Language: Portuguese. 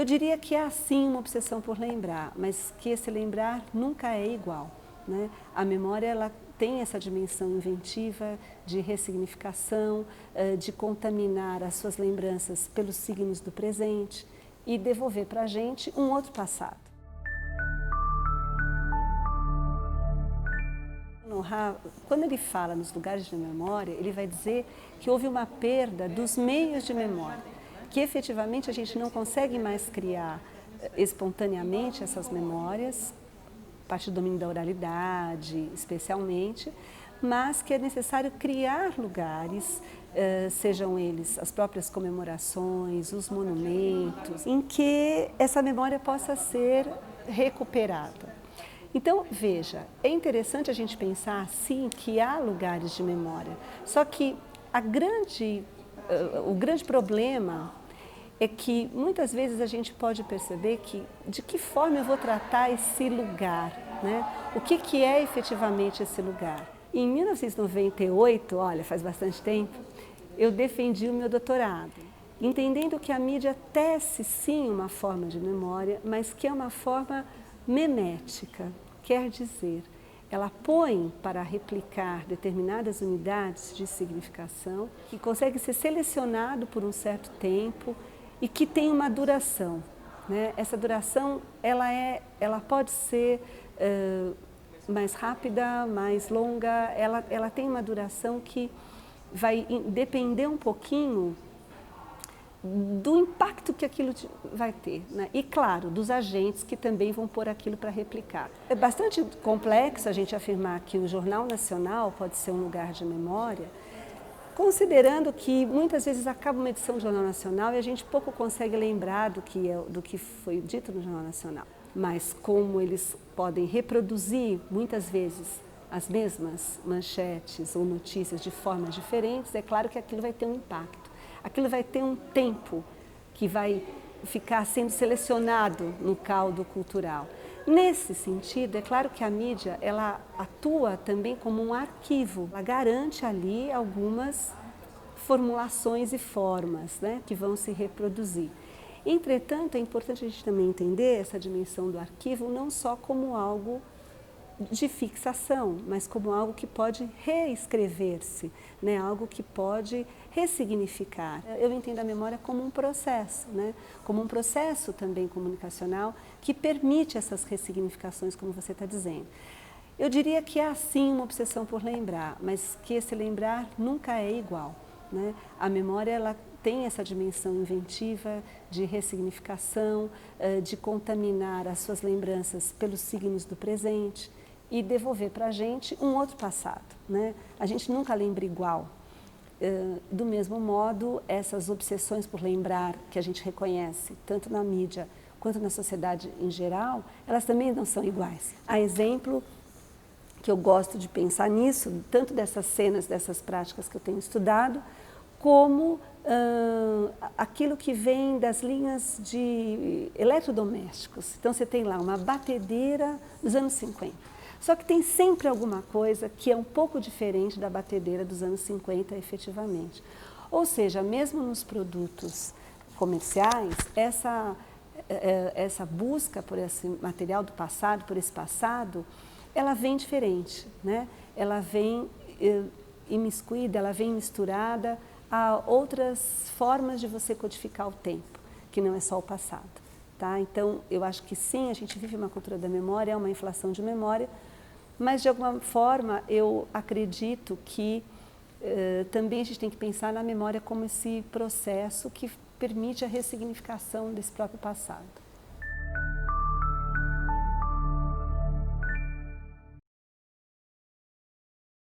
Eu diria que é sim uma obsessão por lembrar, mas que esse lembrar nunca é igual, né? A memória ela tem essa dimensão inventiva de ressignificação, de contaminar as suas lembranças pelos signos do presente e devolver para a gente um outro passado. Quando ele fala nos lugares de memória, ele vai dizer que houve uma perda dos meios de memória, que efetivamente a gente não consegue mais criar espontaneamente essas memórias, a partir do domínio da oralidade especialmente, mas que é necessário criar lugares, sejam eles as próprias comemorações, os monumentos, em que essa memória possa ser recuperada. Então, veja, é interessante a gente pensar, sim, que há lugares de memória, só que o grande problema é que muitas vezes a gente pode perceber que de que forma eu vou tratar esse lugar, né? O que é efetivamente esse lugar? Em 1998, olha, faz bastante tempo, eu defendi o meu doutorado, entendendo que a mídia tece sim uma forma de memória, mas que é uma forma memética, quer dizer, ela põe para replicar determinadas unidades de significação que consegue ser selecionado por um certo tempo e que tem uma duração, né? Essa duração ela pode ser mais rápida, mais longa, ela tem uma duração que vai depender um pouquinho do impacto que aquilo vai ter, né? E claro, dos agentes que também vão pôr aquilo para replicar. É bastante complexo a gente afirmar que o Jornal Nacional pode ser um lugar de memória, considerando que muitas vezes acaba uma edição do Jornal Nacional e a gente pouco consegue lembrar do que foi dito no Jornal Nacional. Mas como eles podem reproduzir muitas vezes as mesmas manchetes ou notícias de formas diferentes, é claro que aquilo vai ter um impacto. Aquilo vai ter um tempo que vai ficar sendo selecionado no caldo cultural. Nesse sentido, é claro que a mídia ela atua também como um arquivo. Ela garante ali algumas formulações e formas, né, que vão se reproduzir. Entretanto, é importante a gente também entender essa dimensão do arquivo não só como algo de fixação, mas como algo que pode reescrever-se, né? Algo que pode ressignificar. Eu entendo a memória como um processo, né? Como um processo também comunicacional que permite essas ressignificações, como você está dizendo. Eu diria que é sim uma obsessão por lembrar, mas que esse lembrar nunca é igual, né? A memória ela tem essa dimensão inventiva de ressignificação, de contaminar as suas lembranças pelos signos do presente e devolver para a gente um outro passado, né? A gente nunca lembra igual. Do mesmo modo, essas obsessões por lembrar que a gente reconhece, tanto na mídia quanto na sociedade em geral, elas também não são iguais. Há exemplo que eu gosto de pensar nisso, tanto dessas cenas, dessas práticas que eu tenho estudado, como aquilo que vem das linhas de eletrodomésticos. Então você tem lá uma batedeira dos anos 50. Só que tem sempre alguma coisa que é um pouco diferente da batedeira dos anos 50 efetivamente. Ou seja, mesmo nos produtos comerciais, essa busca por esse material do passado, por esse passado, ela vem diferente, né? Ela vem imiscuída, ela vem misturada a outras formas de você codificar o tempo, que não é só o passado. Tá? Então, eu acho que sim, a gente vive uma cultura da memória, é uma inflação de memória, mas de alguma forma eu acredito que também a gente tem que pensar na memória como esse processo que permite a ressignificação desse próprio passado.